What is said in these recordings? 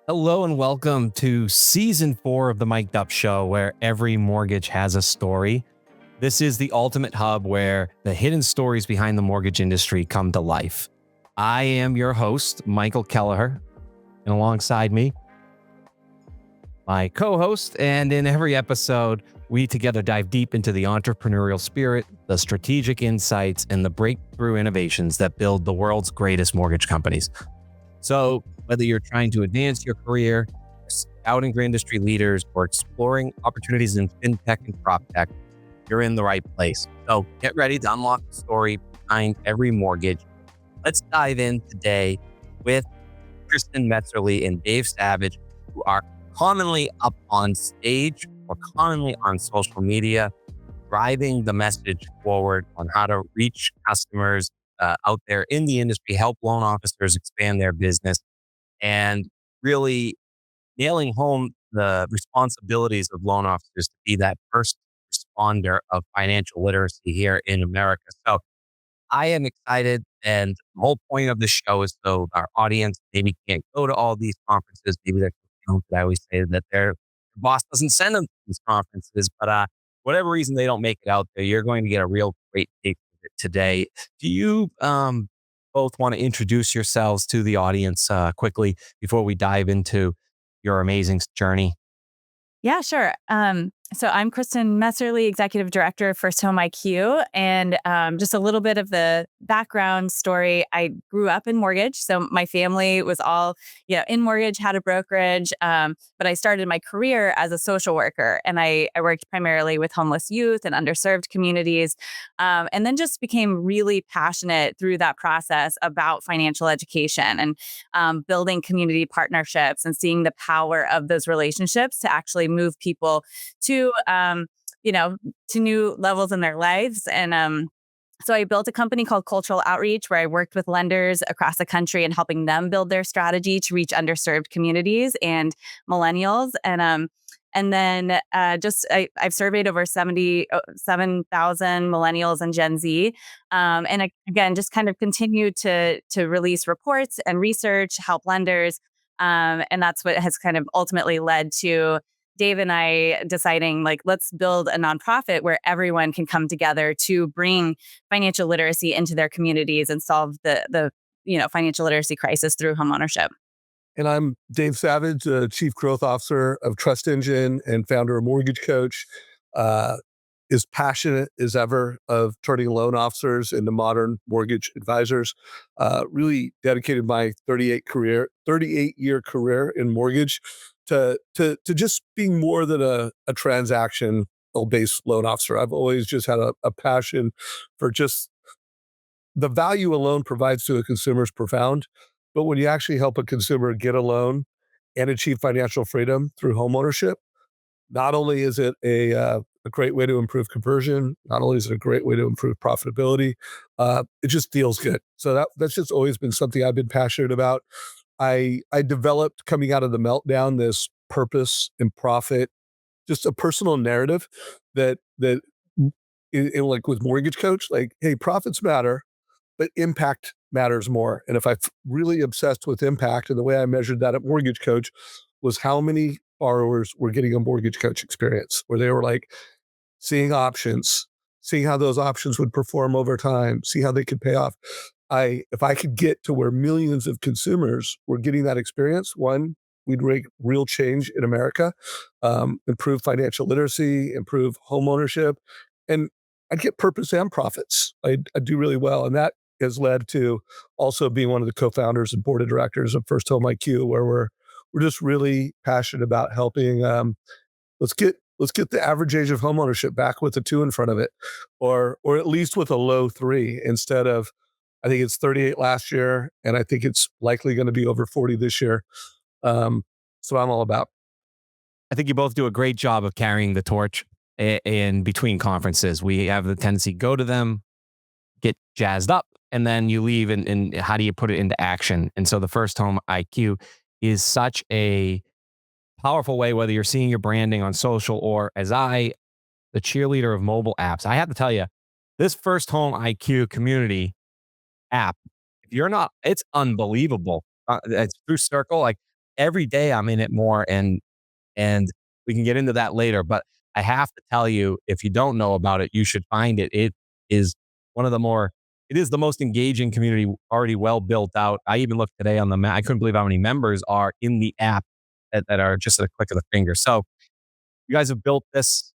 Hello and welcome to season 4 of the Mic'd Up Show, where every mortgage has a story. This is the ultimate hub where the hidden stories behind the mortgage industry come to life. I am your host, Michael Kelleher, and alongside me, my co-host. And in every episode, we together dive deep into the entrepreneurial spirit, the strategic insights, and the breakthrough innovations that build the world's greatest mortgage companies. So whether you're trying to advance your career, scouting for industry leaders, or exploring opportunities in fintech and prop tech, you're in the right place. So get ready to unlock the story behind every mortgage. Let's dive in today with Kristin Messerli and Dave Savage, who are commonly up on stage or commonly on social media, driving the message forward on how to reach customers out there in the industry, help loan officers expand their business, and really nailing home the responsibilities of loan officers to be that first responder of financial literacy here in America. So I am excited. And the whole point of the show is so our audience maybe can't go to all these conferences. Maybe they're, I always say that their boss doesn't send them to these conferences, but whatever reason they don't make it out there, you're going to get a real great taste of it today. Do you both want to introduce yourselves to the audience quickly before we dive into your amazing journey? Yeah, sure. So I'm Kristin Messerli, Executive Director of FirstHome IQ. And just a little bit of the background story. I grew up in mortgage. So my family was all, in mortgage, had a brokerage. But I started my career as a social worker. And I worked primarily with homeless youth and underserved communities. And then just became really passionate through that process about financial education and building community partnerships and seeing the power of those relationships to actually move people to new levels in their lives. And so I built a company called Cultural Outreach, where I worked with lenders across the country and helping them build their strategy to reach underserved communities and millennials. And then I've surveyed over 77,000 millennials and Gen Z. Again, just kind of continue to release reports and research, help lenders. And that's what has kind of ultimately led to Dave and I deciding, like, let's build a nonprofit where everyone can come together to bring financial literacy into their communities and solve the financial literacy crisis through homeownership. And I'm Dave Savage, Chief Growth Officer of TrustEngine and founder of Mortgage Coach. As passionate as ever of turning loan officers into modern mortgage advisors. Really dedicated my 38-year career in mortgage to just being more than a transaction-based loan officer. I've always just had a passion for just the value a loan provides to a consumer is profound. But when you actually help a consumer get a loan and achieve financial freedom through homeownership, not only is it a great way to improve conversion, not only is it a great way to improve profitability, it just feels good. So that's just always been something I've been passionate about. I developed, coming out of the meltdown, this purpose and profit, just a personal narrative that like with Mortgage Coach, like, hey, profits matter, but impact matters more. And if I'm really obsessed with impact, and the way I measured that at Mortgage Coach was how many borrowers were getting a Mortgage Coach experience where they were like seeing options, seeing how those options would perform over time, see how they could pay off. If I could get to where millions of consumers were getting that experience, one, we'd make real change in America, improve financial literacy, improve home ownership, and I'd get purpose and profits. I'd do really well. And that has led to also being one of the co-founders and board of directors of FirstHome IQ, where we're just really passionate about helping. Let's get the average age of homeownership back with a 2 in front of it, or at least with a low 3 instead of, I think it's 38 last year, and I think it's likely going to be over 40 this year. So I'm all about. I think you both do a great job of carrying the torch in between conferences. We have the tendency to go to them, get jazzed up, and then you leave. And how do you put it into action? And so the First Home IQ is such a powerful way, whether you're seeing your branding on social or the cheerleader of mobile apps. I have to tell you, this First Home IQ community app, if you're not, it's unbelievable. It's through Circle. Like, every day I'm in it more, and we can get into that later. But I have to tell you, if you don't know about it, you should find it. It is it is the most engaging community, already well built out. I even looked today on the map. I couldn't believe how many members are in the app that are just at a click of the finger. So you guys have built this.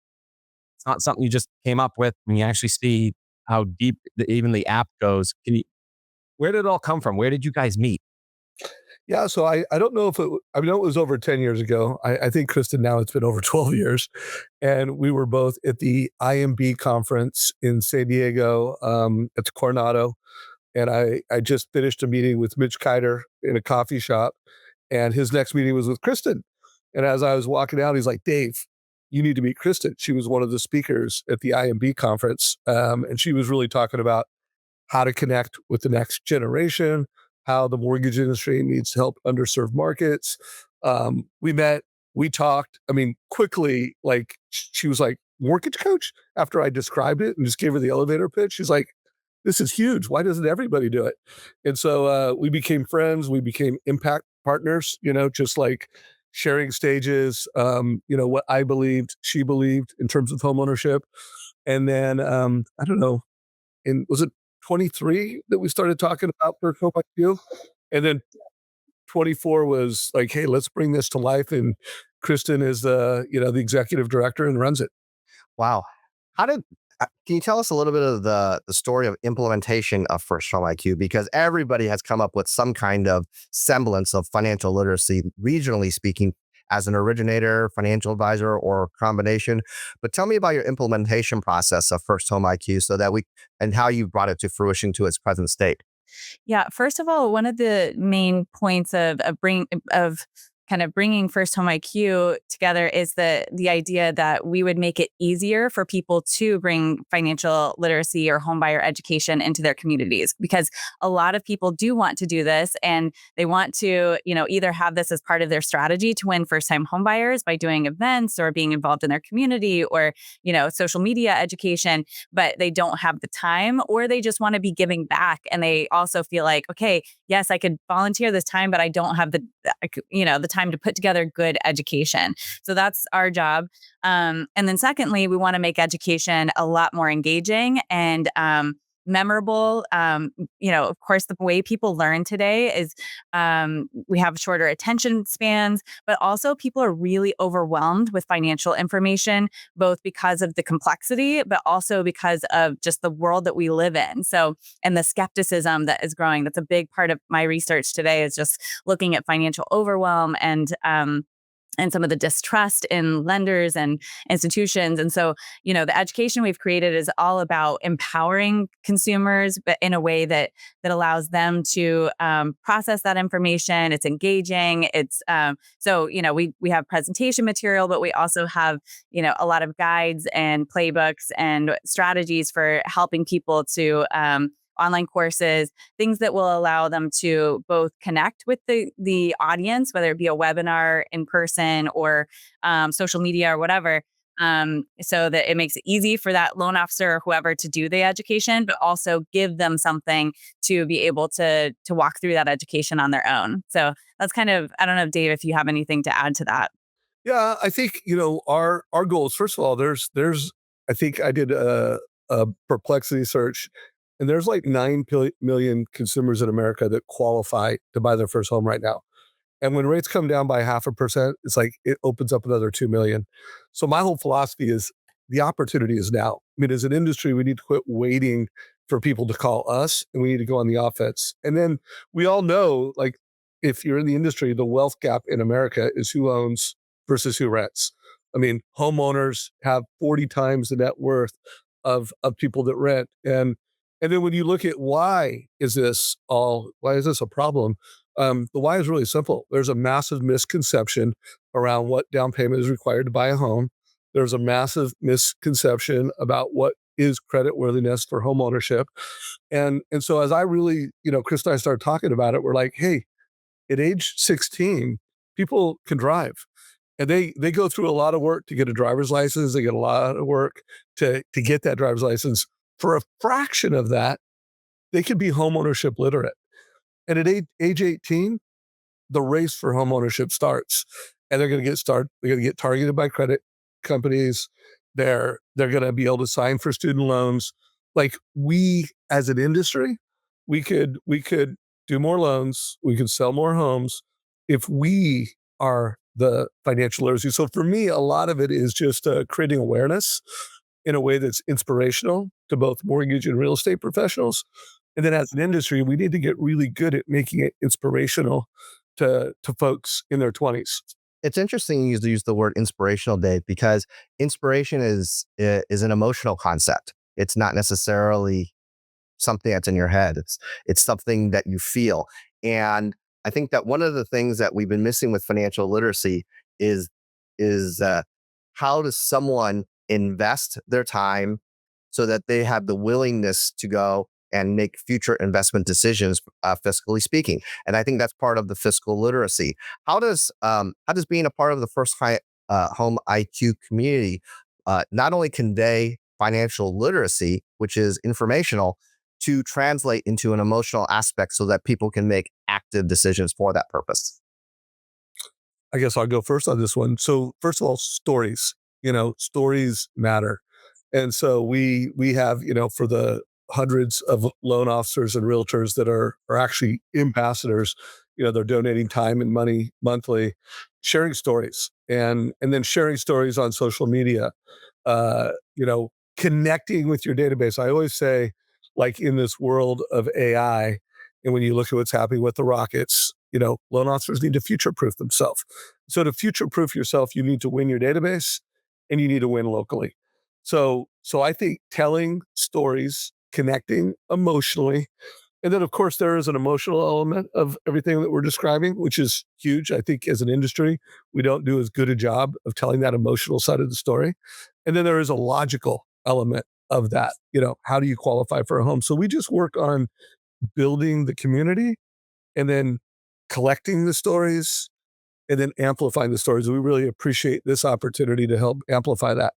It's not something you just came up with. When you actually see how deep even the app goes, where did it all come from? Where did you guys meet? Yeah, so I don't know if I know it was over 10 years ago. I think, Kristin, now it's been over 12 years. And we were both at the IMB conference in San Diego at the Coronado. And I just finished a meeting with Mitch Kiter in a coffee shop. And his next meeting was with Kristin. And as I was walking out, he's like, Dave, you need to meet Kristin. She was one of the speakers at the IMB conference. And she was really talking about how to connect with the next generation, how the mortgage industry needs help underserved markets. We met, we talked. I mean, quickly, like she was like, mortgage coach? After I described it and just gave her the elevator pitch, she's like, this is huge. Why doesn't everybody do it? And so we became friends. We became impact partners, just like sharing stages, what I believed, she believed in terms of homeownership. And then, I don't know, was it 23 that we started talking about FirstHome IQ? And then 24 was like, hey, let's bring this to life. And Kristin is the executive director and runs it. Wow. Can you tell us a little bit of the story of implementation of FirstHome IQ? Because everybody has come up with some kind of semblance of financial literacy, regionally speaking, as an originator, financial advisor, or combination. But tell me about your implementation process of FirstHome IQ and how you brought it to fruition to its present state. Yeah. First of all, one of the main points of kind of bringing FirstHome IQ together is the idea that we would make it easier for people to bring financial literacy or homebuyer education into their communities, because a lot of people do want to do this, and they want to, either have this as part of their strategy to win first-time homebuyers by doing events or being involved in their community, or, social media education, but they don't have the time, or they just want to be giving back. And they also feel like, okay, yes, I could volunteer this time, but I don't have the time to put together good education. So that's our job. And then secondly, we want to make education a lot more engaging and memorable. Of course, the way people learn today is we have shorter attention spans, but also people are really overwhelmed with financial information, both because of the complexity, but also because of just the world that we live in. So, and the skepticism that is growing. That's a big part of my research today, is just looking at financial overwhelm and some of the distrust in lenders and institutions. And so, the education we've created is all about empowering consumers, but in a way that allows them to process that information. It's engaging. It's we have presentation material, but we also have, a lot of guides and playbooks and strategies for helping people to online courses, things that will allow them to both connect with the audience, whether it be a webinar, in person, or social media or whatever, so that it makes it easy for that loan officer or whoever to do the education, but also give them something to be able to walk through that education on their own. So that's kind of, I don't know, Dave, if you have anything to add to that. Yeah, I think, our goals, first of all, there's I think I did a perplexity search, and there's like 9 million consumers in America that qualify to buy their first home right now. And when rates come down by 0.5%, it's like it opens up another 2 million. So my whole philosophy is the opportunity is now. I mean, as an industry, we need to quit waiting for people to call us, and we need to go on the offense. And then we all know, like, if you're in the industry, the wealth gap in America is who owns versus who rents. I mean, homeowners have 40 times the net worth of people that rent. And then when you look at why is this a problem? The why is really simple. There's a massive misconception around what down payment is required to buy a home. There's a massive misconception about what is creditworthiness for home ownership. And so as I really, Chris and I started talking about it, we're like, hey, at age 16, people can drive. And they go through a lot of work to get a driver's license. They get a lot of work to get that driver's license. For a fraction of that, they can be homeownership literate. And at age 18, the race for homeownership starts, and they're going to get targeted by credit companies. They're going to be able to sign for student loans. Like, we as an industry, we could do more loans, we could sell more homes if we are the financial literacy. So for me, a lot of it is just creating awareness in a way that's inspirational to both mortgage and real estate professionals. And then as an industry, we need to get really good at making it inspirational to folks in their 20s. It's interesting you use the word inspirational, Dave, because inspiration is an emotional concept. It's not necessarily something that's in your head. It's something that you feel. And I think that one of the things that we've been missing with financial literacy is how does someone invest their time so that they have the willingness to go and make future investment decisions, fiscally speaking. And I think that's part of the fiscal literacy. How does being a part of the Home IQ community not only convey financial literacy, which is informational, to translate into an emotional aspect so that people can make active decisions for that purpose? I guess I'll go first on this one. So first of all, stories. Stories matter. And so we have, for the hundreds of loan officers and realtors that are actually ambassadors, they're donating time and money monthly, sharing stories and then sharing stories on social media, connecting with your database. I always say, like, in this world of AI, and when you look at what's happening with the rockets, loan officers need to future-proof themselves. So to future-proof yourself, you need to win your database and you need to win locally. So I think telling stories, connecting emotionally, and then of course there is an emotional element of everything that we're describing, which is huge. I think as an industry, we don't do as good a job of telling that emotional side of the story. And then there is a logical element of that. How do you qualify for a home? So we just work on building the community and then collecting the stories and then amplifying the stories. We really appreciate this opportunity to help amplify that.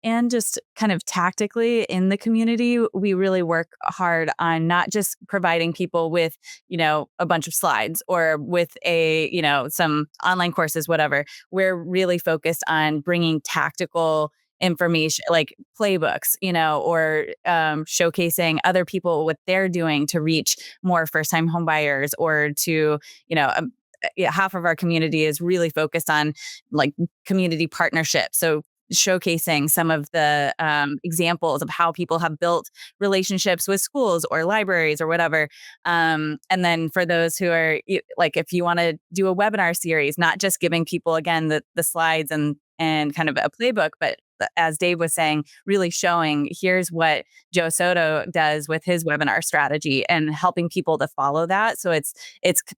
And just kind of tactically in the community, we really work hard on not just providing people with, a bunch of slides or with some online courses, whatever. We're really focused on bringing tactical information like playbooks, or showcasing other people what they're doing to reach more first-time home buyers, or to, half of our community is really focused on like community partnerships. So showcasing some of the examples of how people have built relationships with schools or libraries or whatever. And then for those who are like, if you want to do a webinar series, not just giving people, again, the slides and kind of a playbook, but as Dave was saying, really showing here's what Joe Soto does with his webinar strategy and helping people to follow that. So it's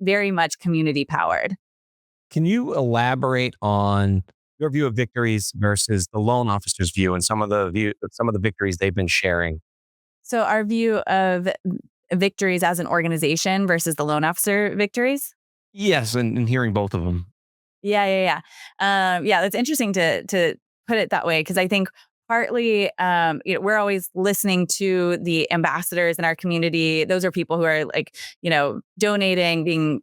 very much community powered. Can you elaborate on your view of victories versus the loan officer's view and some of the victories they've been sharing? So our view of victories as an organization versus the loan officer victories? Yes, and hearing both of them. Yeah. That's interesting to put it that way, because I think partly, we're always listening to the ambassadors in our community. Those are people who are like, donating,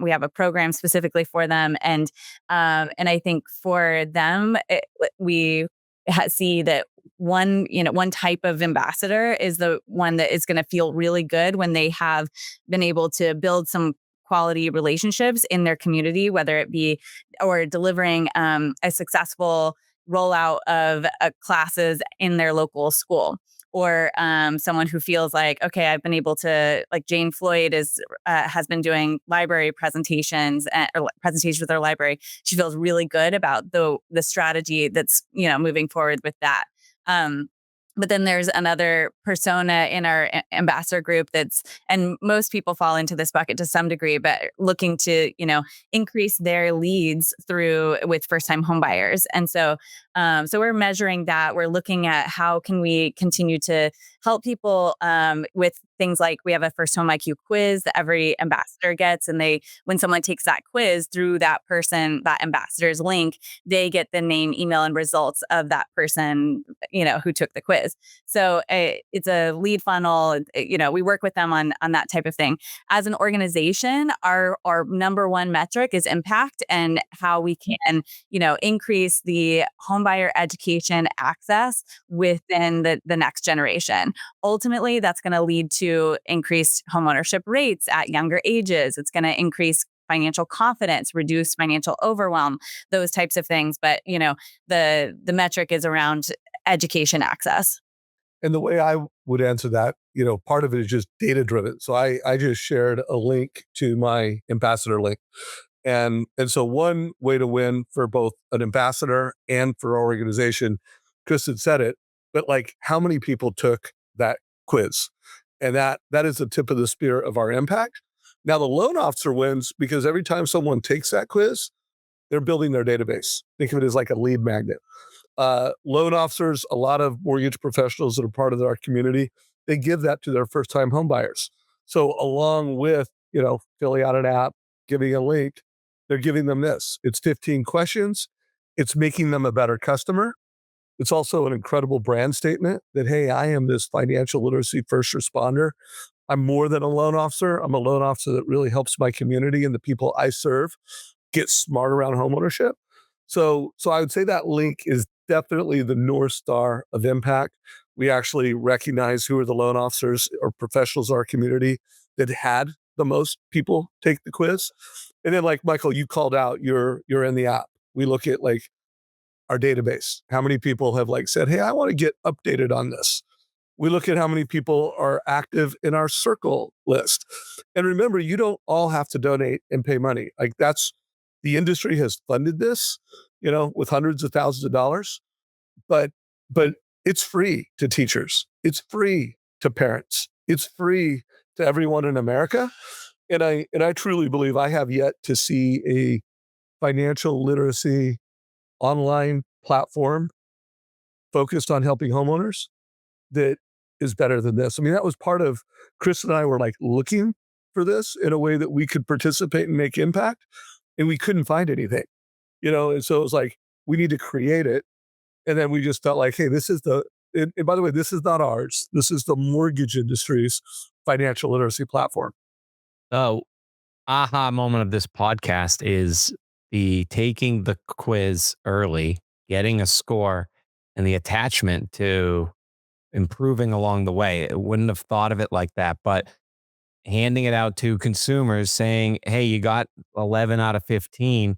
we have a program specifically for them. And I think for them, we see that one type of ambassador is the one that is going to feel really good when they have been able to build some quality relationships in their community, whether it be or delivering a successful rollout of classes in their local school, or someone who feels like, okay, I've been able to, like Jane Floyd has been doing library presentations or presentations with our library. She feels really good about the strategy that's moving forward with that. But then there's another persona in our ambassador group and most people fall into this bucket to some degree, but looking to, increase their leads with first-time home buyers. And so we're measuring that. We're looking at how can we continue to help people with things like we have a FirstHome IQ quiz that every ambassador gets. And when someone takes that quiz through that person, that ambassador's link, they get the name, email, and results of that person, who took the quiz. So it's a lead funnel. We work with them on that type of thing. As an organization, our number one metric is impact and how we can, increase the homebuyer education access within the next generation. Ultimately, that's going to lead to increased homeownership rates at younger ages. It's going to increase financial confidence, reduce financial overwhelm, those types of things. But, the metric is around education access. And the way I would answer that, part of it is just data driven. So I just shared a link to my ambassador link. And so one way to win for both an ambassador and for our organization, Kristin said it, but like how many people took that quiz? And that is the tip of the spear of our impact. Now the loan officer wins because every time someone takes that quiz, they're building their database. Think of it as like a lead magnet. Loan officers, a lot of mortgage professionals that are part of our community, they give that to their first-time home buyers. So along with, filling out an app, giving a link, they're giving them this. It's 15 questions. It's making them a better customer. It's also an incredible brand statement that, hey, I am this financial literacy first responder. I'm more than a loan officer. I'm a loan officer that really helps my community and the people I serve get smart around homeownership. So I would say that link is definitely the North Star of impact. We actually recognize who are the loan officers or professionals in our community that had the most people take the quiz. And then like Michael, you called out, you're in the app. We look at like our database. How many people have like said, hey, I want to get updated on this. We look at how many people are active in our circle list. And remember, you don't all have to donate and pay money. Like the industry has funded this, with hundreds of thousands of dollars, but it's free to teachers. It's free to parents. It's free to everyone in America. And I truly believe I have yet to see a financial literacy online platform focused on helping homeowners that is better than this. I mean, that was part of Chris and I were like looking for this in a way that we could participate and make impact, and we couldn't find anything, and so it was like, we need to create it. And then we just felt like, hey, and by the way, this is not ours. This is the mortgage industry's financial literacy platform. So, aha moment of this podcast is the taking the quiz early, getting a score, and the attachment to improving along the way. I wouldn't have thought of it like that, but handing it out to consumers saying, hey, you got 11 out of 15.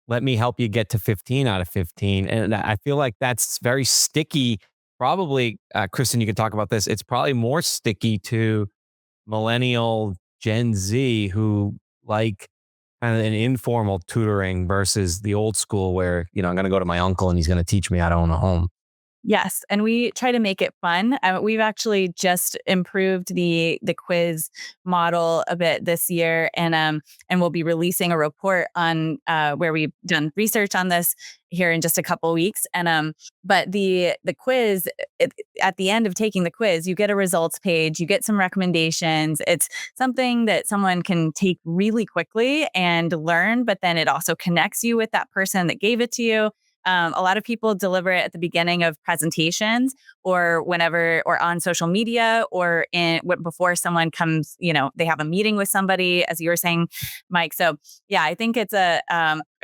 Let me help you get to 15 out of 15. And I feel like that's very sticky. Probably, Kristin, you could talk about this. It's probably more sticky to millennial Gen Z who like kind of an informal tutoring versus the old school where, I'm going to go to my uncle and he's going to teach me how to own a home. Yes, and we try to make it fun. We've actually just improved the quiz model a bit this year, and we'll be releasing a report on where we've done research on this here in just a couple of weeks. And but the quiz, at the end of taking the quiz, you get a results page, you get some recommendations. It's something that someone can take really quickly and learn, but then it also connects you with that person that gave it to you. A lot of people deliver it at the beginning of presentations or whenever, or on social media, or before someone comes, they have a meeting with somebody, as you were saying, Mike. So yeah, I think it's a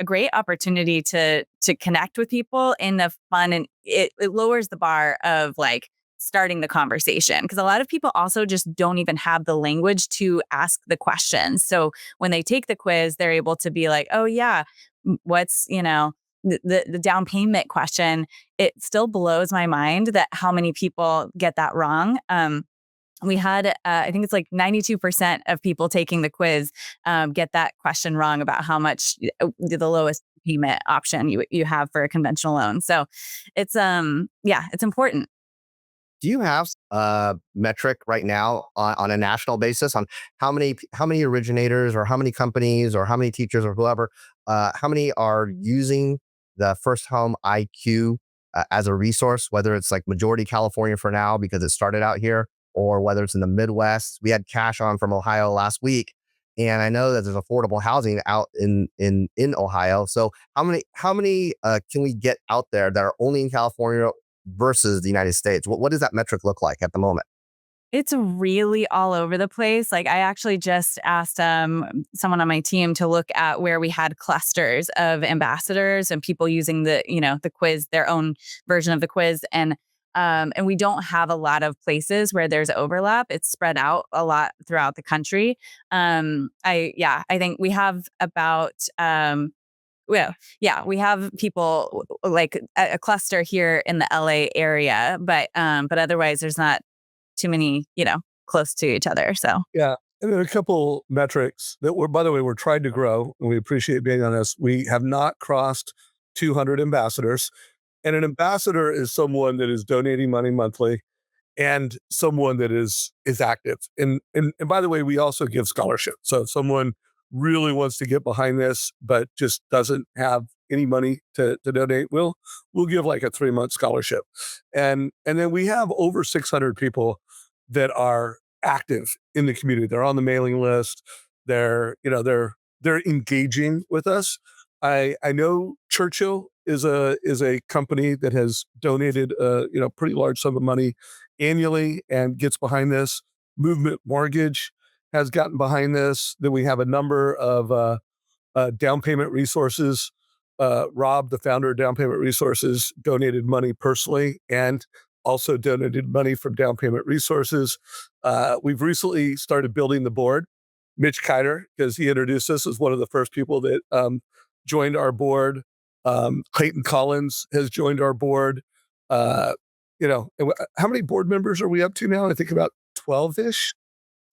great opportunity to connect with people in the fun, and it lowers the bar of like starting the conversation, because a lot of people also just don't even have the language to ask the questions. So when they take the quiz, they're able to be like, oh yeah, what's, the down payment question. It still blows my mind that how many people get that wrong. We had, I think it's like 92% of people taking the quiz get that question wrong about how much the lowest payment option you have for a conventional loan. So it's, it's important. Do you have a metric right now on a national basis on how many originators or how many companies or how many teachers or whoever, how many are using the FirstHome IQ as a resource, whether it's like majority California for now because it started out here, or whether it's in the Midwest. We had Cash on from Ohio last week, and I know that there's affordable housing out in Ohio. So how many can we get out there that are only in California versus the United States? What does that metric look like at the moment? It's really all over the place. Like I actually just asked someone on my team to look at where we had clusters of ambassadors and people using the quiz, their own version of the quiz. And we don't have a lot of places where there's overlap. It's spread out a lot throughout the country. I think we have about we have people like a cluster here in the LA area, but otherwise there's not too many, close to each other. So Yeah. And then a couple metrics that by the way, we're trying to grow, and we appreciate being on this. We have not crossed 200 ambassadors. And an ambassador is someone that is donating money monthly and someone that is active. And by the way, we also give scholarship. So if someone really wants to get behind this, but just doesn't have any money to donate, we'll give like a 3-month scholarship. And then we have over 600 people that are active in the community. They're on the mailing list. They're engaging with us. I know Churchill is a company that has donated pretty large sum of money annually and gets behind this. Movement Mortgage has gotten behind this. Then we have a number of down payment resources. Rob, the founder of Down Payment Resources, donated money personally and also donated money from Down Payment Resources. We've recently started building the board. Mitch Kiter, because he introduced us as one of the first people that joined our board. Clayton Collins has joined our board. How many board members are we up to now? I think about 12-ish.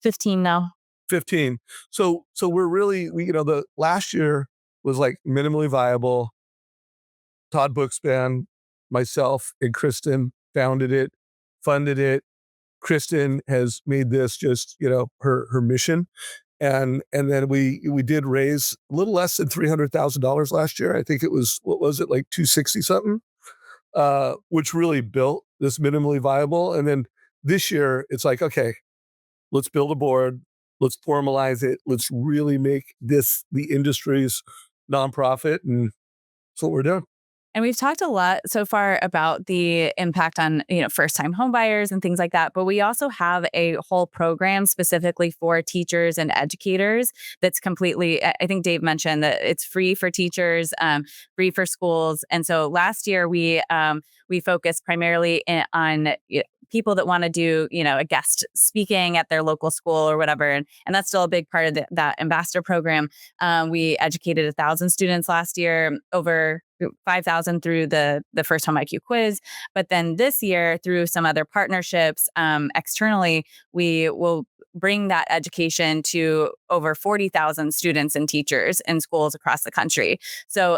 15 now. 15. So we're really, the last year was like minimally viable. Todd Bookspan, myself, and Kristin founded it, funded it. Kristin has made this just, her mission. And then we did raise a little less than $300,000 last year. I think it was, what was it, like 260 something, which really built this minimally viable. And then this year it's like, okay, let's build a board. Let's formalize it. Let's really make this the industry's nonprofit. And that's what we're doing. And we've talked a lot so far about the impact on, first-time homebuyers and things like that. But we also have a whole program specifically for teachers and educators that's completely, I think Dave mentioned that it's free for teachers, free for schools. And so last year we focused primarily on people that want to do, a guest speaking at their local school or whatever. And that's still a big part of that ambassador program. We educated 1,000 students last year, over 5,000 through the FirstHome IQ quiz. But then this year, through some other partnerships externally, we will bring that education to over 40,000 students and teachers in schools across the country. So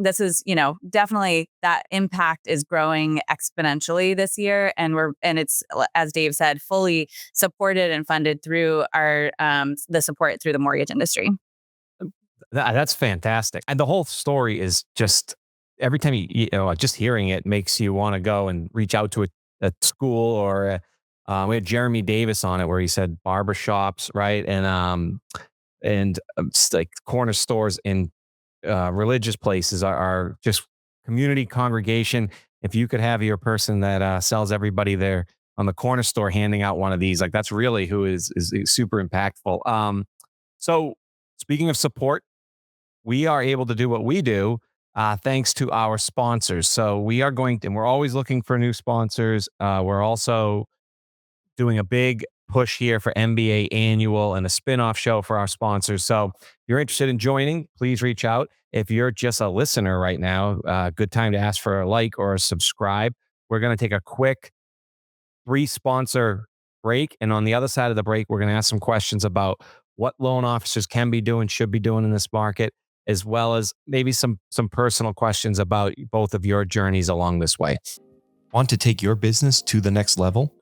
this is, definitely that impact is growing exponentially this year. And it's, as Dave said, fully supported and funded through our the support through the mortgage industry. That's fantastic. And the whole story is just, every time just hearing it makes you want to go and reach out to a school or we had Jeremy Davis on it where he said barbershops, right? And like corner stores in religious places are just community congregation. If you could have your person that sells everybody there on the corner store handing out one of these, like that's really who is super impactful. So speaking of support, we are able to do what we do thanks to our sponsors. So we are and we're always looking for new sponsors. We're also doing a big push here for MBA Annual and a spin-off show for our sponsors. So if you're interested in joining, please reach out. If you're just a listener right now, good time to ask for a like or a subscribe. We're going to take a quick 3-sponsor break. And on the other side of the break, we're going to ask some questions about what loan officers can be doing, should be doing in this market, as well as maybe some personal questions about both of your journeys along this way. Want to take your business to the next level?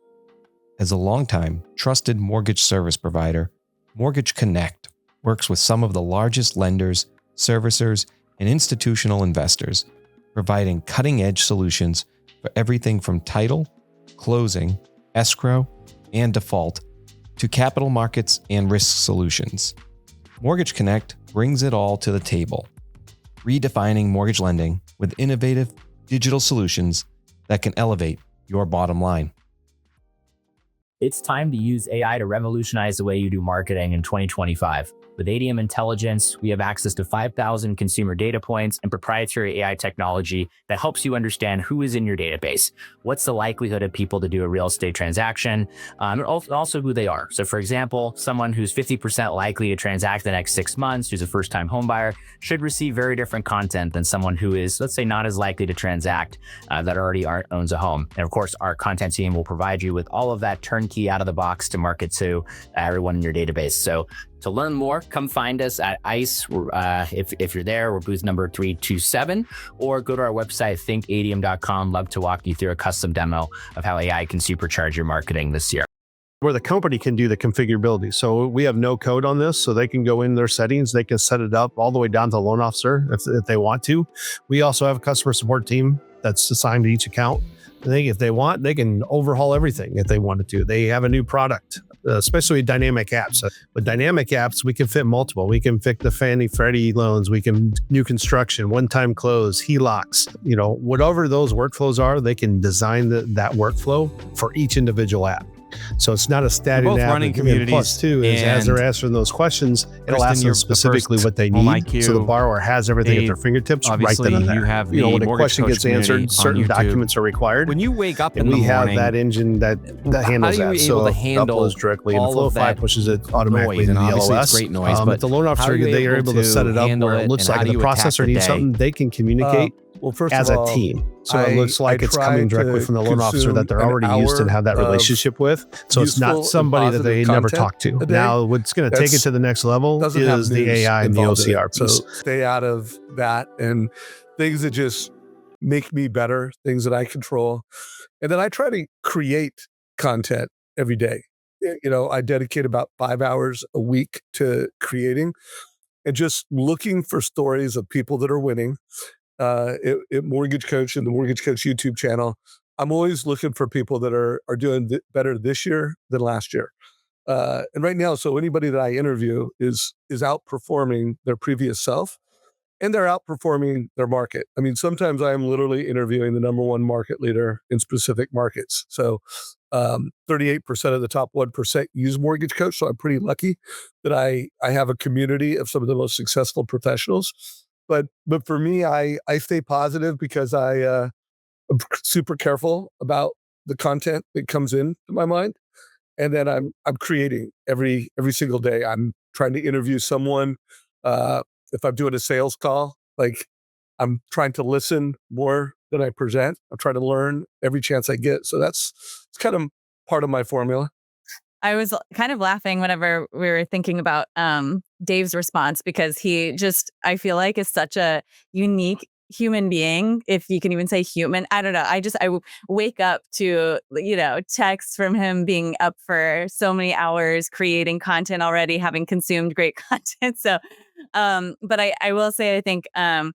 As a longtime trusted mortgage service provider, Mortgage Connect works with some of the largest lenders, servicers, and institutional investors, providing cutting-edge solutions for everything from title, closing, escrow, and default to capital markets and risk solutions. Mortgage Connect brings it all to the table, redefining mortgage lending with innovative digital solutions that can elevate your bottom line. It's time to use AI to revolutionize the way you do marketing in 2025. With ADM Intelligence, we have access to 5,000 consumer data points and proprietary AI technology that helps you understand who is in your database, what's the likelihood of people to do a real estate transaction, and also who they are. So for example, someone who's 50% likely to transact the next 6 months, who's a first-time home buyer, should receive very different content than someone who is, let's say, not as likely to transact that already owns a home. And of course, our content team will provide you with all of that turnkey out of the box to market to everyone in your database. So to learn more, come find us at ICE. If you're there, we're booth number 327, or go to our website, thinkadm.com. Love to walk you through a custom demo of how AI can supercharge your marketing this year. Where the company can do the configurability. So we have no code on this, so they can go in their settings, they can set it up all the way down to the loan officer if they want to. We also have a customer support team that's assigned to each account. If they want, they can overhaul everything if they wanted to. They have a new product, especially dynamic apps. With dynamic apps, we can fit multiple. We can fit the Fannie Freddie loans. We can new construction, one-time close, HELOCs. Whatever those workflows are, they can design that workflow for each individual app. So it's not a static app. Running communities. Plus two is as they're answering those questions, it'll ask them specifically what they need. IQ, so the borrower has everything at their fingertips right then and there. You have the when a question gets answered, certain documents are required. When you wake up and in the we morning, have that engine that handles that. So it uploads directly, and Flow5 pushes it automatically in the LOS. It's great noise, but the loan officer, they are able to set it up where it looks like the processor needs something, they can communicate as a team. So it looks like it's coming directly from the loan officer that they're already used to and have that relationship with. So it's not somebody that they never talked to. Now, what's going to take it to the next level is the AI and the OCR piece. So stay out of that and things that just make me better, things that I control. And then I try to create content every day. I dedicate about 5 hours a week to creating and just looking for stories of people that are winning. At Mortgage Coach and the Mortgage Coach YouTube channel, I'm always looking for people that are doing better this year than last year. And right now, so anybody that I interview is outperforming their previous self, and they're outperforming their market. I mean, sometimes I am literally interviewing the number one market leader in specific markets. So 38% of the top 1% use Mortgage Coach. So I'm pretty lucky that I have a community of some of the most successful professionals. But for me, I stay positive because I'm super careful about the content that comes into my mind, and then I'm creating every single day. I'm trying to interview someone. If I'm doing a sales call, I'm trying to listen more than I present. I'm trying to learn every chance I get. So it's kind of part of my formula. I was kind of laughing whenever we were thinking about Dave's response, because I feel like is such a unique human being, if you can even say human. I don't know. I wake up to, texts from him being up for so many hours, creating content already, having consumed great content. So, but I will say, I think, and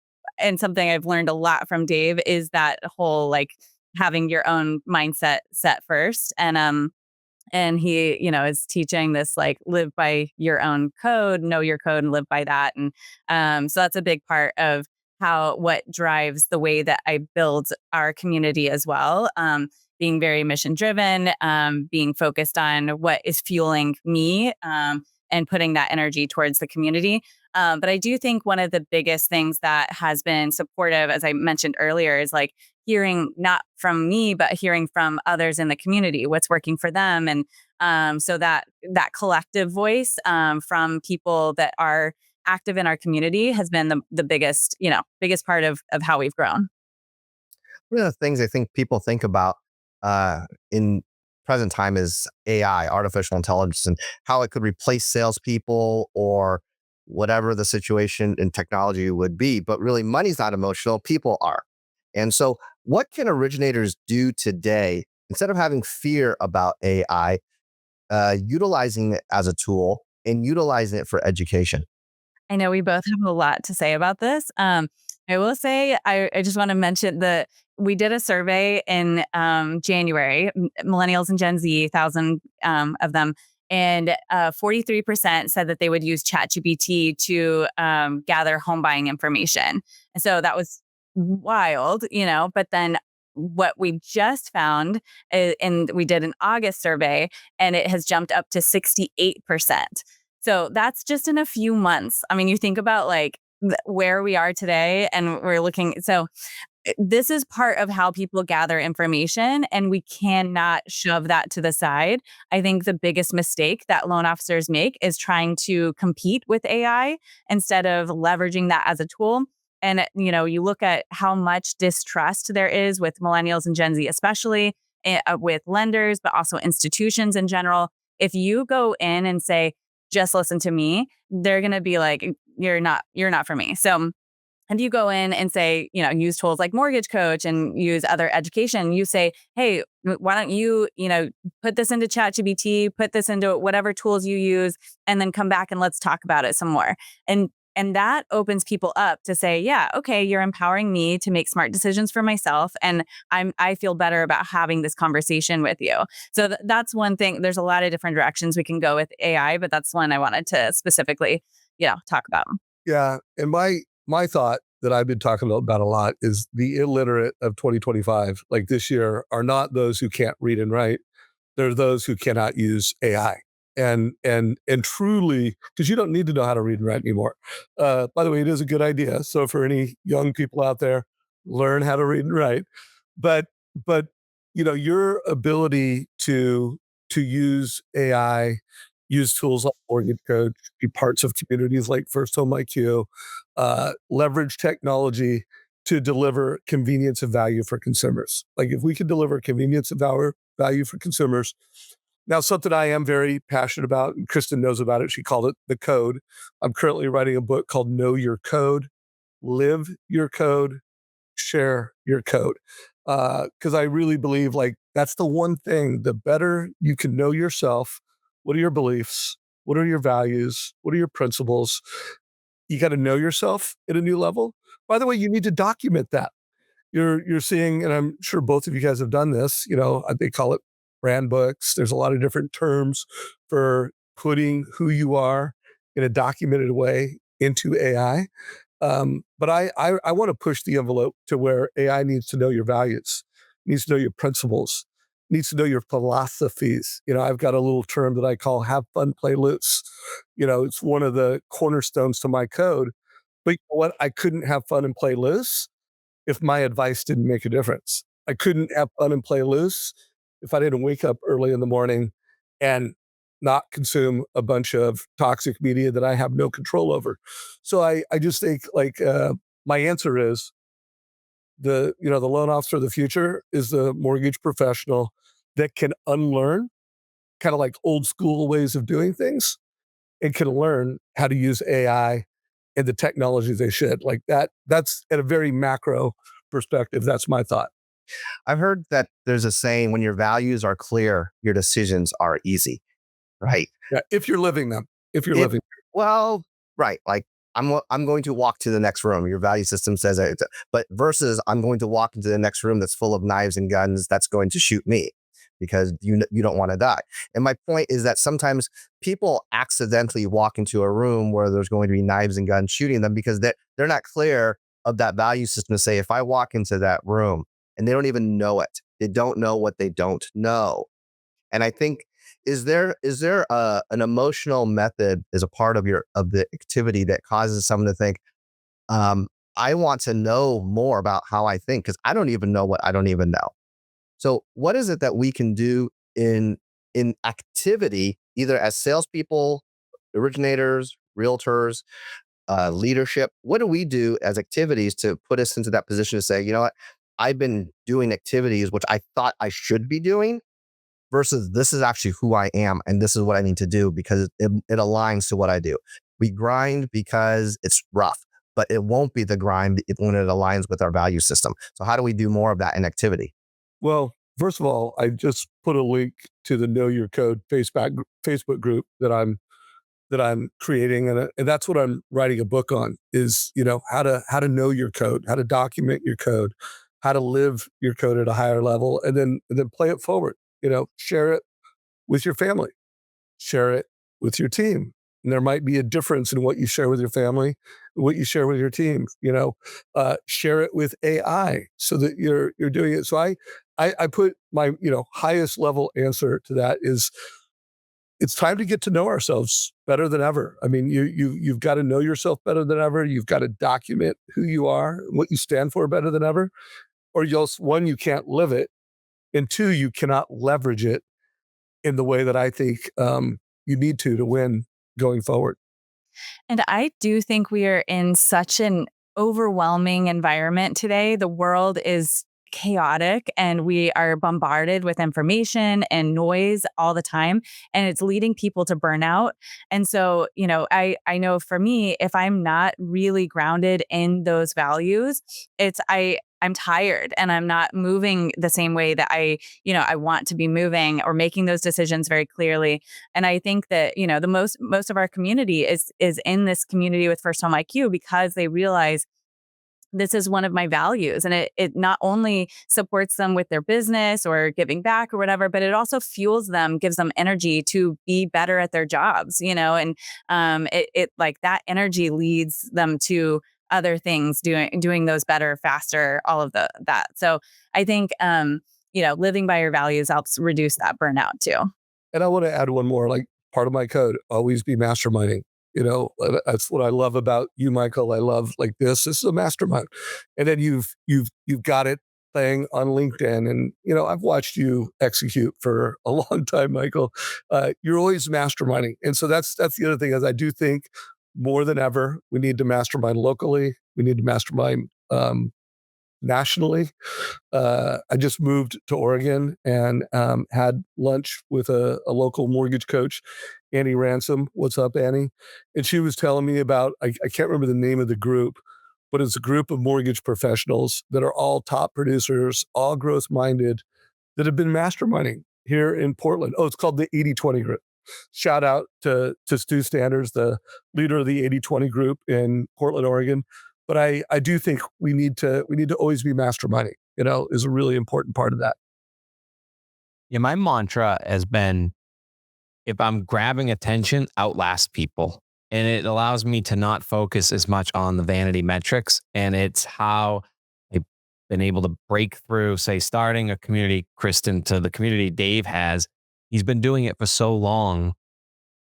something I've learned a lot from Dave is that whole, having your own mindset set first. And he, is teaching this, live by your own code, know your code and live by that. And so that's a big part of what drives the way that I build our community as well. Being very mission driven, being focused on what is fueling me, and putting that energy towards the community. But I do think one of the biggest things that has been supportive, as I mentioned earlier, is hearing not from me, but hearing from others in the community, what's working for them. And so that collective voice from people that are active in our community has been the biggest part of how we've grown. One of the things I think people think about in present time is AI, artificial intelligence, and how it could replace salespeople or whatever the situation in technology would be. But really, money's not emotional, people are. And so what can originators do today, instead of having fear about AI, utilizing it as a tool and utilizing it for education? I know we both have a lot to say about this. I will say, I just want to mention we did a survey in January, millennials and Gen Z, 1,000 of them. And 43% said that they would use ChatGPT to gather home buying information. And so that was wild, but then what we just found, and we did an August survey, and it has jumped up to 68%. So that's just in a few months. I mean, you think about like where we are today, and we're looking. So this is part of how people gather information, and we cannot shove that to the side. I think the biggest mistake that loan officers make is trying to compete with AI instead of leveraging that as a tool. And, you look at how much distrust there is with millennials and Gen Z, especially with lenders, but also institutions in general. If you go in and say, just listen to me, they're going to be like, you're not for me. So if you go in and say, use tools like Mortgage Coach and use other education, you say, hey, why don't you, put this into ChatGPT, put this into whatever tools you use, and then come back and let's talk about it some more. And that opens people up to say, yeah, okay, you're empowering me to make smart decisions for myself. And I feel better about having this conversation with you. So that's one thing. There's a lot of different directions we can go with AI, but that's one I wanted to specifically, talk about. Yeah. And my thought that I've been talking about a lot is the illiterate of 2025, like this year, are not those who can't read and write. They're those who cannot use AI. And truly, because you don't need to know how to read and write anymore. By the way, it is a good idea. So for any young people out there, learn how to read and write. But your ability to use AI, use tools like Mortgage Coach, be parts of communities like FirstHome IQ, leverage technology to deliver convenience and value for consumers. Like if we can deliver convenience and value for consumers. Now, something I am very passionate about, and Kristin knows about it, she called it the code. I'm currently writing a book called Know Your Code, Live Your Code, Share Your Code. Because I really believe like that's the one thing, the better you can know yourself, what are your beliefs? What are your values? What are your principles? You got to know yourself at a new level. By the way, you need to document that. You're seeing, and I'm sure both of you guys have done this, they call it brand books. There's a lot of different terms for putting who you are in a documented way into AI. But I want to push the envelope to where AI needs to know your values, needs to know your principles, needs to know your philosophies. I've got a little term that I call have fun, play loose. It's one of the cornerstones to my code. But you know what? I couldn't have fun and play loose if my advice didn't make a difference. I couldn't have fun and play loose if I didn't wake up early in the morning and not consume a bunch of toxic media that I have no control over. So I just think like my answer is the loan officer of the future is the mortgage professional that can unlearn kind of like old school ways of doing things and can learn how to use AI and the technologies they should. Like that's at a very macro perspective. That's my thought. I've heard that there's a saying, when your values are clear, your decisions are easy, right? Yeah, if you're living them. Living. Well, right. Like I'm going to walk to the next room. Your value system says that, but versus I'm going to walk into the next room that's full of knives and guns that's going to shoot me because you don't want to die. And my point is that sometimes people accidentally walk into a room where there's going to be knives and guns shooting them because they're not clear of that value system to say, if I walk into that room and they don't even know it, they don't know what they don't know. And I think, is there an emotional method as a part of the activity that causes someone to think, I want to know more about how I think because I don't even know what I don't even know. So what is it that we can do in activity, either as salespeople, originators, realtors, leadership? What do we do as activities to put us into that position to say, you know what, I've been doing activities which I thought I should be doing versus this is actually who I am and this is what I need to do because it aligns to what I do. We grind because it's rough, but it won't be the grind when it aligns with our value system. So how do we do more of that in activity? Well, first of all, I just put a link to the Know Your Code Facebook group that I'm creating, and that's what I'm writing a book on. Is how to know your code, how to document your code, how to live your code at a higher level, and then play it forward. Share it with your family, share it with your team. And there might be a difference in what you share with your family, what you share with your team. Share it with AI so that you're doing it. So I put my highest level answer to that is, it's time to get to know ourselves better than ever. I mean, you've got to know yourself better than ever. You've got to document who you are, what you stand for better than ever, or one, you can't live it, and two, you cannot leverage it in the way that I think you need to win going forward. And I do think we are in such an overwhelming environment today. The world is chaotic and we are bombarded with information and noise all the time, and it's leading people to burnout. And so, I know for me, if I'm not really grounded in those values, I'm tired and I'm not moving the same way that I want to be moving, or making those decisions very clearly. And I think that, the most of our community is in this community with First Home IQ because they realize this is one of my values, and it not only supports them with their business or giving back or whatever, but it also fuels them, gives them energy to be better at their jobs, and it like that energy leads them to other things, doing those better, faster, all of that. So I think living by your values helps reduce that burnout too. And I want to add one more, like, part of my code, always be masterminding. That's what I love about you, Michael. I love, like, this is a mastermind. And then you've got it playing on LinkedIn. And, I've watched you execute for a long time, Michael. You're always masterminding. And so that's the other thing, is I do think more than ever, we need to mastermind locally. We need to mastermind nationally. I just moved to Oregon and had lunch with a local mortgage coach, Annie Ransom. What's up, Annie? And she was telling me about, I can't remember the name of the group, but it's a group of mortgage professionals that are all top producers, all growth-minded, that have been masterminding here in Portland. Oh, it's called the 80/20 group. Shout out to Stu Standers, the leader of the 80/20 group in Portland, Oregon. But I do think we need to always be masterminding, is a really important part of that. Yeah, my mantra has been, if I'm grabbing attention, outlast people. And it allows me to not focus as much on the vanity metrics. And it's how I've been able to break through, say, starting a community, Kristin, to the community Dave has. He's been doing it for so long.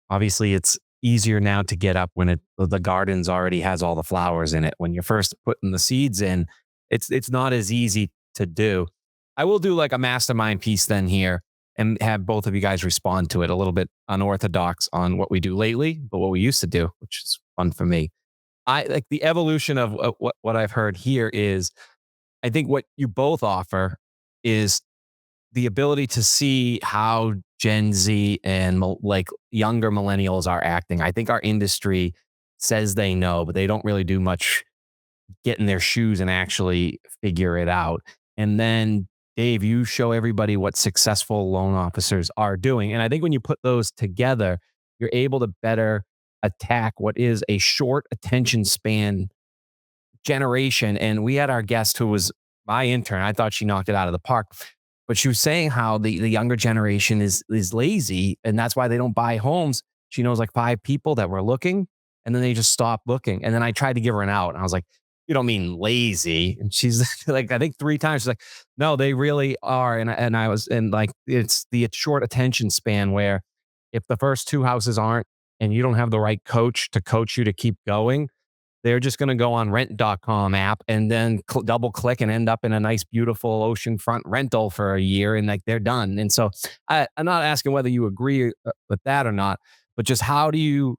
Obviously, it's easier now to get up when the garden's already has all the flowers in it. When you're first putting the seeds in, it's not as easy to do. I will do like a mastermind piece then here and have both of you guys respond to it, a little bit unorthodox on what we do lately, but what we used to do, which is fun for me. I like the evolution of what I've heard here is, I think what you both offer is the ability to see how Gen Z and like younger millennials are acting. I think our industry says they know, but they don't really do much get in their shoes and actually figure it out. And then, Dave, you show everybody what successful loan officers are doing. And I think when you put those together, you're able to better attack what is a short attention span generation. And we had our guest who was my intern. I thought she knocked it out of the park. But she was saying how the younger generation is lazy, and that's why they don't buy homes. She knows like 5 people that were looking, and then they just stop looking. And then I tried to give her an out, and I was like, "You don't mean lazy?" And she's like, I think 3 times. She's like, "No, they really are." And I was, and like, it's the short attention span where if the first 2 houses aren't, and you don't have the right coach to coach you to keep going, they're just going to go on rent.com app and then double click and end up in a nice, beautiful oceanfront rental for a year, and like they're done. And so I'm not asking whether you agree with that or not, but just how do you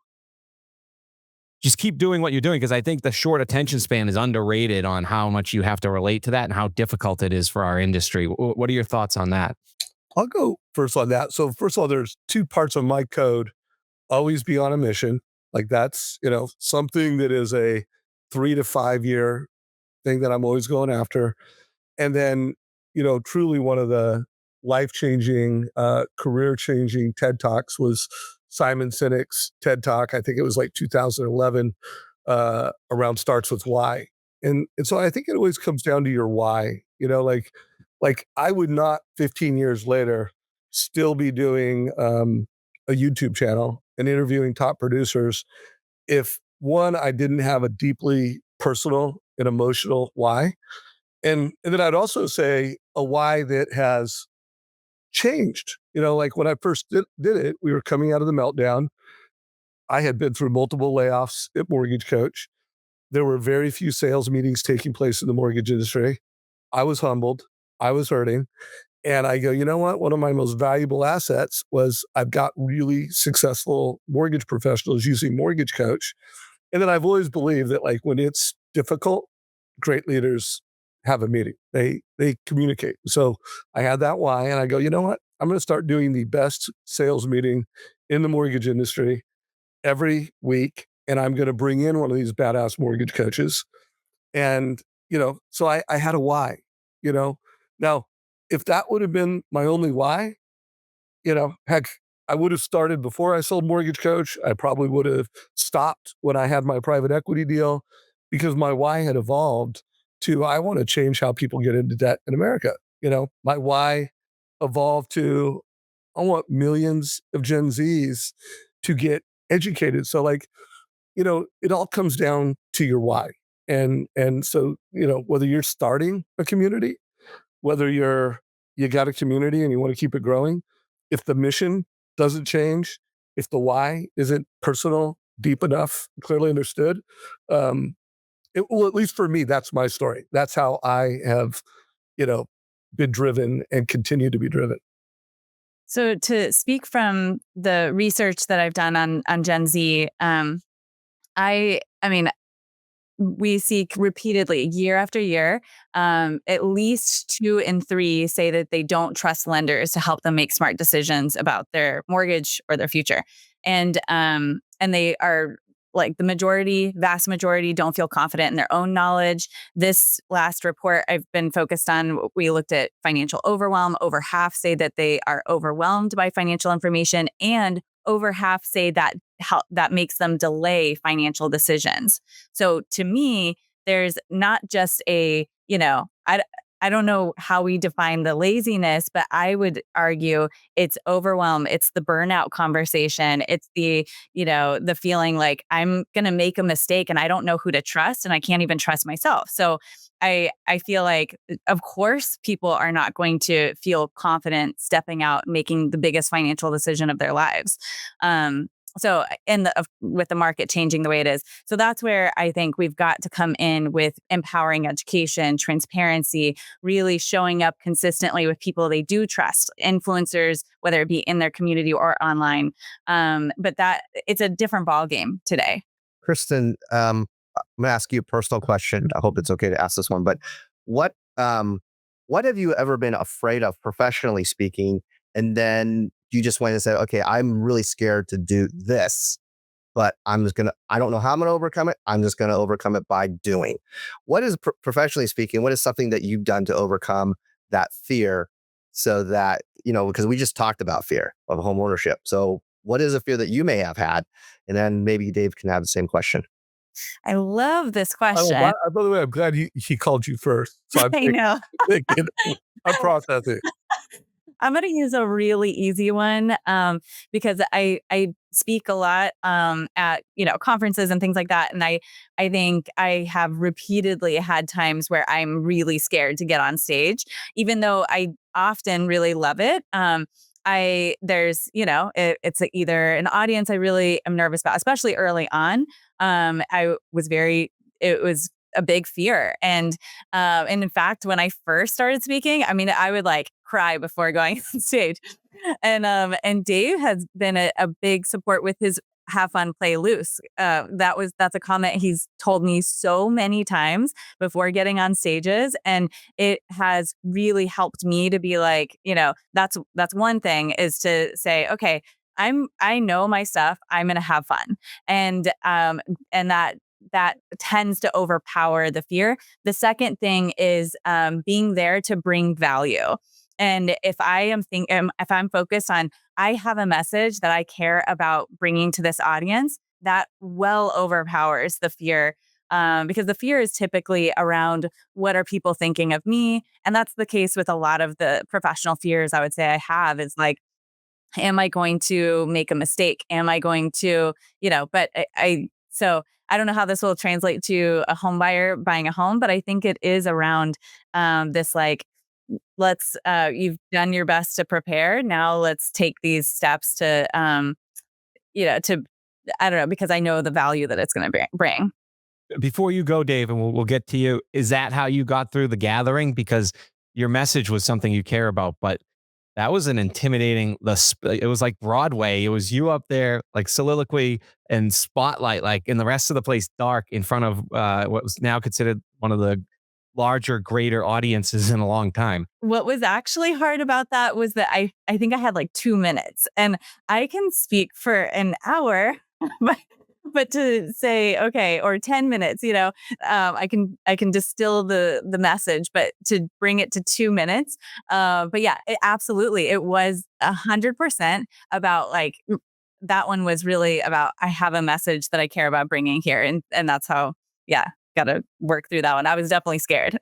just keep doing what you're doing? Because I think the short attention span is underrated on how much you have to relate to that and how difficult it is for our industry. What are your thoughts on that? I'll go first on that. So first of all, there's 2 parts of my code. Always be on a mission. Like, that's, something that is a 3 to 5 year thing that I'm always going after. And then, truly one of the life-changing, career-changing TED Talks was Simon Sinek's TED Talk. I think it was like 2011, around starts with why. And so I think it always comes down to your why. Like I would not 15 years later still be doing a YouTube channel and interviewing top producers if one, I didn't have a deeply personal and emotional why. And then I'd also say a why that has changed. Like when I first did it, we were coming out of the meltdown. I had been through multiple layoffs at Mortgage Coach. There were very few sales meetings taking place in the mortgage industry. I was humbled. I was hurting. And I go, you know what? One of my most valuable assets was I've got really successful mortgage professionals using Mortgage Coach. And then I've always believed that like when it's difficult, great leaders have a meeting. They communicate. So I had that why, and I go, you know what? I'm going to start doing the best sales meeting in the mortgage industry every week, and I'm going to bring in one of these badass mortgage coaches. And so I had a why. Now if that would have been my only why, heck, I would have started before I sold Mortgage Coach. I probably would have stopped when I had my private equity deal because my why had evolved to I want to change how people get into debt in America. My why evolved to I want millions of Gen Zs to get educated. So like, it all comes down to your why. And so, whether you're starting a community, whether you got a community and you want to keep it growing, if the mission doesn't change, if the why isn't personal, deep enough, clearly understood, well, at least for me, that's my story. That's how I have, been driven and continue to be driven. So to speak from the research that I've done on Gen Z, I mean, we see repeatedly year after year, at least 2 in 3 say that they don't trust lenders to help them make smart decisions about their mortgage or their future. And they are like the vast majority don't feel confident in their own knowledge. This last report I've been focused on, we looked at financial overwhelm. Over half say that they are overwhelmed by financial information, and over half say that that makes them delay financial decisions. So to me, there's not just I don't know how we define the laziness, but I would argue it's overwhelm. It's the burnout conversation. It's the feeling like I'm going to make a mistake and I don't know who to trust and I can't even trust myself. So I feel like, of course, people are not going to feel confident stepping out, making the biggest financial decision of their lives. So with the market changing the way it is. So that's where I think we've got to come in with empowering education, transparency, really showing up consistently with people they do trust, influencers, whether it be in their community or online. But that it's a different ballgame today. Kristin, I'm going to ask you a personal question. I hope it's okay to ask this one, but what have you ever been afraid of professionally speaking? And then you just went and said, okay, I'm really scared to do this, but I don't know how I'm going to overcome it. I'm just going to overcome it by doing. What is professionally speaking, what is something that you've done to overcome that fear so that, because we just talked about fear of home ownership. So what is a fear that you may have had? And then maybe Dave can have the same question. I love this question. By the way, I'm glad he called you first. So I know. I'm processing. I'm going to use a really easy one because I speak a lot at conferences and things like that, and I think I have repeatedly had times where I'm really scared to get on stage, even though I often really love it. It's either an audience I really am nervous about, especially early on. It was a big fear. And in fact, when I first started speaking, I mean, I would like cry before going on stage. And Dave has been a big support with his have fun, play loose. That's a comment he's told me so many times before getting on stages. And it has really helped me to be like, that's one thing, is to say, okay, I know my stuff. I'm going to have fun. And that tends to overpower the fear. The second thing is being there to bring value. And if I'm focused on, I have a message that I care about bringing to this audience, that well overpowers the fear. because the fear is typically around what are people thinking of me, and that's the case with a lot of the professional fears I would say I have is like, am I going to make a mistake? Am I going to, but so I don't know how this will translate to a home buyer buying a home, but I think it is around this like, you've done your best to prepare. Now let's take these steps to, to, I don't know, because I know the value that it's going to bring. Before you go, Dave, and we'll get to you, is that how you got through the gathering? Because your message was something you care about, but that was an intimidating, it was like Broadway. It was you up there, like soliloquy and spotlight, like in the rest of the place, dark in front of what was now considered one of the larger, greater audiences in a long time. What was actually hard about that was that I think I had like 2 minutes, and I can speak for an hour, but to say, okay, or 10 minutes, I can distill the message, but to bring it to 2 minutes. But yeah, absolutely. It was 100% about like, that one was really about, I have a message that I care about bringing here. And that's how, yeah, got to work through that one. I was definitely scared.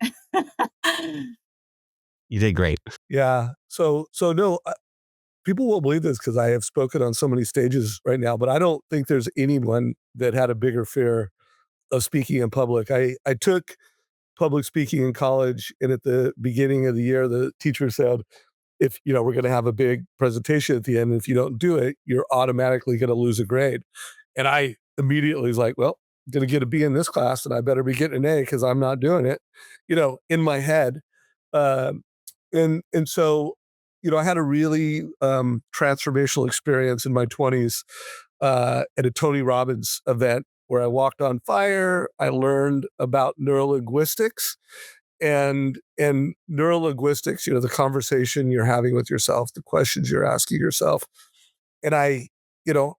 You did great. Yeah. So no, people won't believe this because I have spoken on so many stages right now, but I don't think there's anyone that had a bigger fear of speaking in public. I took public speaking in college, and at the beginning of the year, the teacher said, if we're going to have a big presentation at the end, if you don't do it, you're automatically going to lose a grade. And I immediately was like, well, I'm going to get a B in this class, and I better be getting an A because I'm not doing it, in my head. And so, I had a really transformational experience in my 20s at a Tony Robbins event where I walked on fire. I learned about neurolinguistics and neurolinguistics, the conversation you're having with yourself, the questions you're asking yourself. And I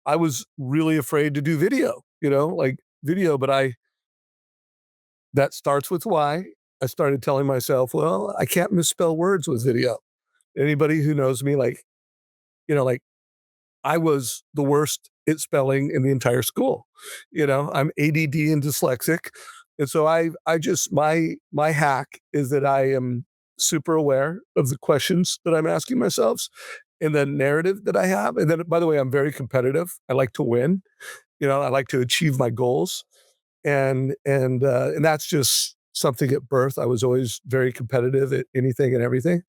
was really afraid to do video, like video, but that starts with why. I started telling myself, well, I can't misspell words with video. Anybody who knows me, like I was the worst at spelling in the entire school. I'm ADD and dyslexic. And so I just, my hack is that I am super aware of the questions that I'm asking myself and the narrative that I have. And then, by the way, I'm very competitive. I like to win. I like to achieve my goals. And that's just something at birth. I was always very competitive at anything and everything.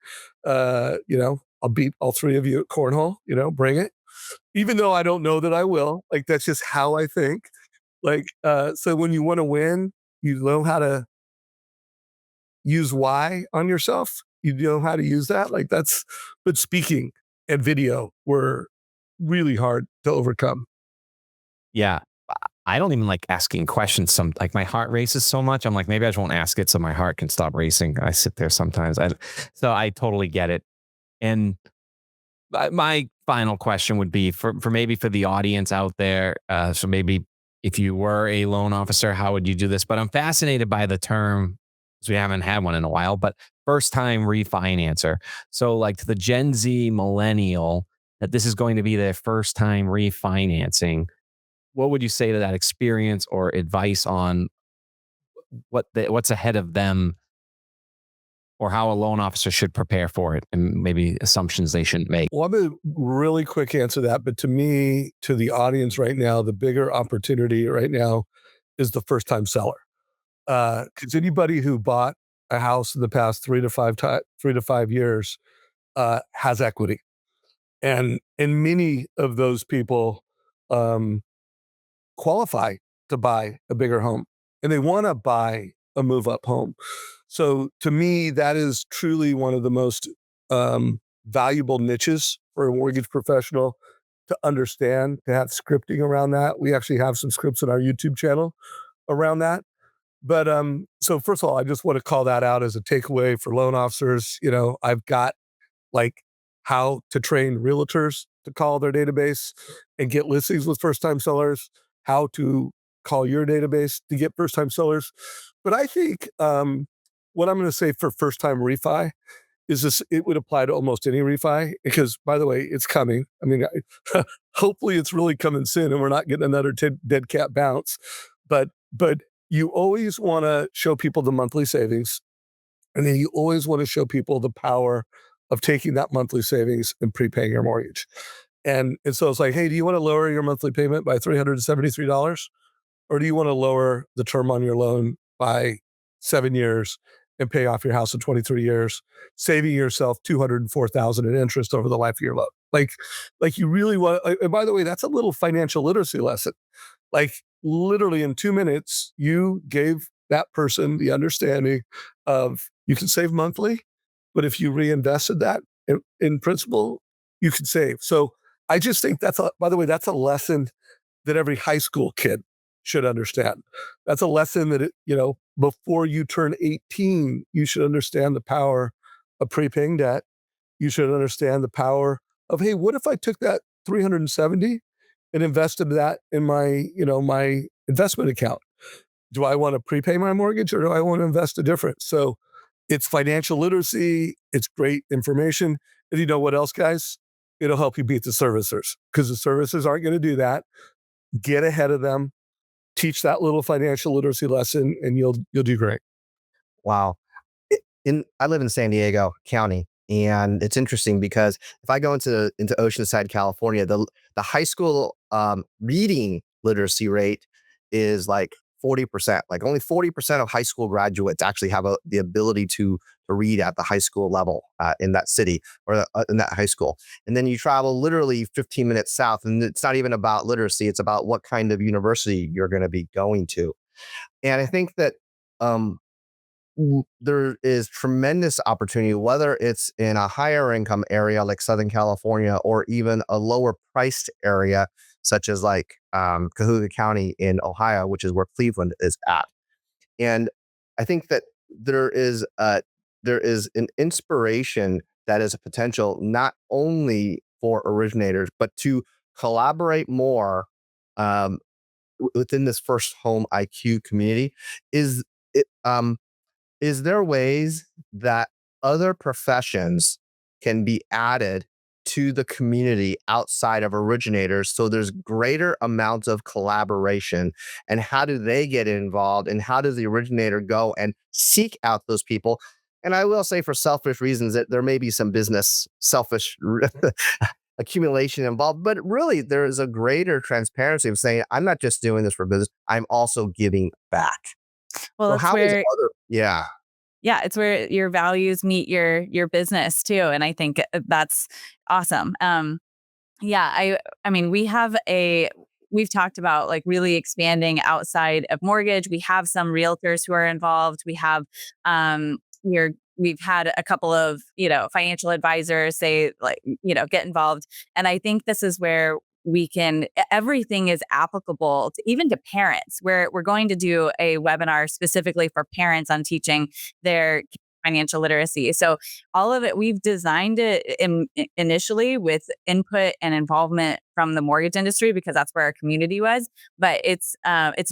I'll beat all three of you at cornhole, bring it. Even though I don't know that I will, like, that's just how I think. Like, so when you want to win, you know how to use why on yourself. You know how to use that. Like but speaking and video were really hard to overcome. Yeah. I don't even like asking questions. Like my heart races so much. I'm like, maybe I just won't ask it so my heart can stop racing. I sit there sometimes. So I totally get it. And my final question would be for maybe for the audience out there. So maybe if you were a loan officer, how would you do this? But I'm fascinated by the term, because we haven't had one in a while, but first time refinancer. So like to the Gen Z millennial, that this is going to be their first time refinancing. What would you say to that experience or advice on what's ahead of them, or how a loan officer should prepare for it, and maybe assumptions they shouldn't make? Well, I'm going to really quick answer that. But to me, to the audience right now, the bigger opportunity right now is the first time seller. Because anybody who bought a house in the past 3 to 5 years has equity. And many of those people qualify to buy a bigger home, and they want to buy a move up home. So to me, that is truly one of the most valuable niches for a mortgage professional to understand, to have scripting around that. We actually have some scripts on our YouTube channel around that. But so first of all, I just want to call that out as a takeaway for loan officers. I've got like how to train realtors to call their database and get listings with first-time sellers, how to call your database to get first-time sellers. But I think what I'm going to say for first-time refi is this: it would apply to almost any refi, because, by the way, it's coming. I mean, hopefully it's really coming soon and we're not getting another dead cat bounce. But you always want to show people the monthly savings. And then you always want to show people the power of taking that monthly savings and prepaying your mortgage. And so it's like, hey, do you want to lower your monthly payment by $373? Or do you want to lower the term on your loan by 7 years and pay off your house in 23 years, saving yourself $204,000 in interest over the life of your loan? Like you really want, and by the way, that's a little financial literacy lesson. Like literally in 2 minutes, you gave that person the understanding of you can save monthly, but if you reinvested that in principle, you can save. So I just think by the way, that's a lesson that every high school kid should understand. That's a lesson that, before you turn 18, you should understand the power of prepaying debt. You should understand the power of, hey, what if I took that 370 and invested that in my investment account? Do I want to prepay my mortgage or do I want to invest a different? So it's financial literacy. It's great information. And you know what else, guys? It'll help you beat the servicers because the servicers aren't going to do that. Get ahead of them, teach that little financial literacy lesson, and you'll do great. Wow. I live in San Diego County, and it's interesting because if I go into Oceanside, California, the high school reading literacy rate is like 40%. Like only 40% of high school graduates actually have the ability to read at the high school level in that city or in that high school. And then you travel literally 15 minutes south, and it's not even about literacy. It's about what kind of university you're going to be going to. And I think that there is tremendous opportunity, whether it's in a higher income area like Southern California or even a lower priced area such as like Cuyahoga County in Ohio, which is where Cleveland is at. And I think that there is an inspiration that is a potential not only for originators, but to collaborate more within this First Home IQ community. Is there ways that other professions can be added to the community outside of originators so there's greater amounts of collaboration? And how do they get involved? And how does the originator go and seek out those people? And I will say, for selfish reasons, that there may be some business selfish accumulation involved, but really there is a greater transparency of saying, I'm not just doing this for business, I'm also giving back. Well, So that's how is where yeah. yeah, it's where your values meet your business too, and I think that's awesome. Yeah, I mean, we've talked about like really expanding outside of mortgage. We have some realtors who are involved. We have we've had a couple of, financial advisors say like, get involved. And I think this is where everything is applicable to, even to parents. We're going to do a webinar specifically for parents on teaching their financial literacy. So all of it, we've designed it initially with input and involvement from the mortgage industry because that's where our community was. But it's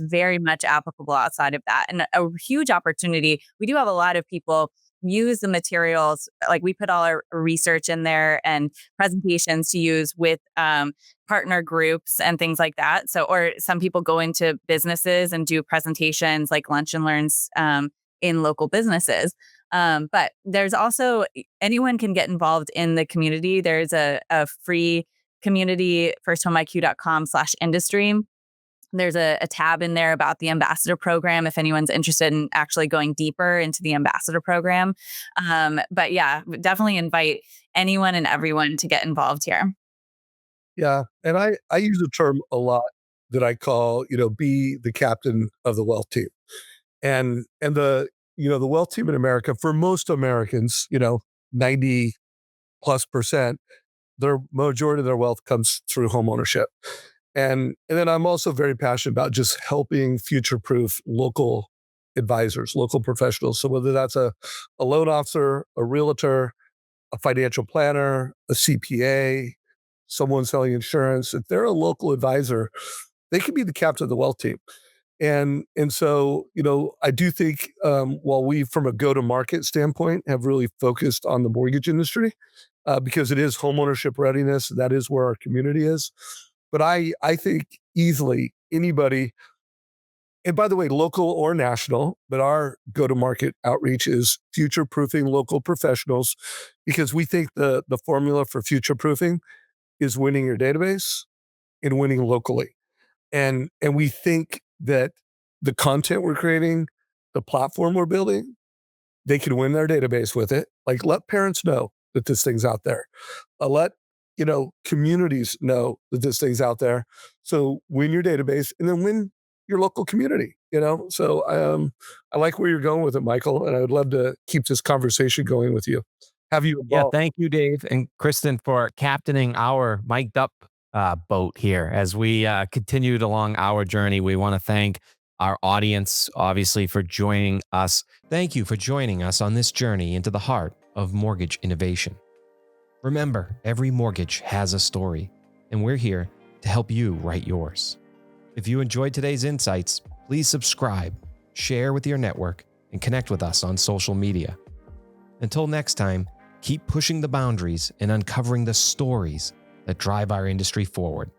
very much applicable outside of that, and a huge opportunity. We do have a lot of people use the materials, like we put all our research in there and presentations to use with partner groups and things like that. So, or some people go into businesses and do presentations like lunch and learns in local businesses. But there's also, anyone can get involved in the community. There's a free community, FirstHomeIQ.com/industry. There's a tab in there about the ambassador program if anyone's interested in actually going deeper into the ambassador program. But yeah, definitely invite anyone and everyone to get involved here. Yeah. And I use a term a lot that I call, be the captain of the wealth team. And the wealth team in America, for most Americans, 90+%, their majority of their wealth comes through homeownership. And then I'm also very passionate about just helping future-proof local advisors, local professionals. So whether that's a loan officer, a realtor, a financial planner, a CPA, someone selling insurance, if they're a local advisor, they can be the captain of the wealth team. And so, I do think while we, from a go-to-market standpoint, have really focused on the mortgage industry because it is homeownership readiness, that is where our community is. But I think easily anybody And by the way, local or national, but our go-to-market outreach is future-proofing local professionals, because we think the formula for future-proofing is winning your database and winning locally. And we think that the content we're creating, the platform we're building, they can win their database with it. Like, let parents know that this thing's out there. Let communities know that this thing's out there. So win your database and then win your local community. So I like where you're going with it, Michael, and I would love to keep this conversation going with you. Have you Yeah, evolved? thank you, Dave and Kristin, for captaining our mic'd up boat here as we continued along our journey. We want to thank our audience, obviously, for joining us. Thank you for joining us on this journey into the heart of mortgage innovation. Remember, every mortgage has a story, and we're here to help you write yours. If you enjoyed today's insights, please subscribe, share with your network, and connect with us on social media. Until next time, keep pushing the boundaries and uncovering the stories that drive our industry forward.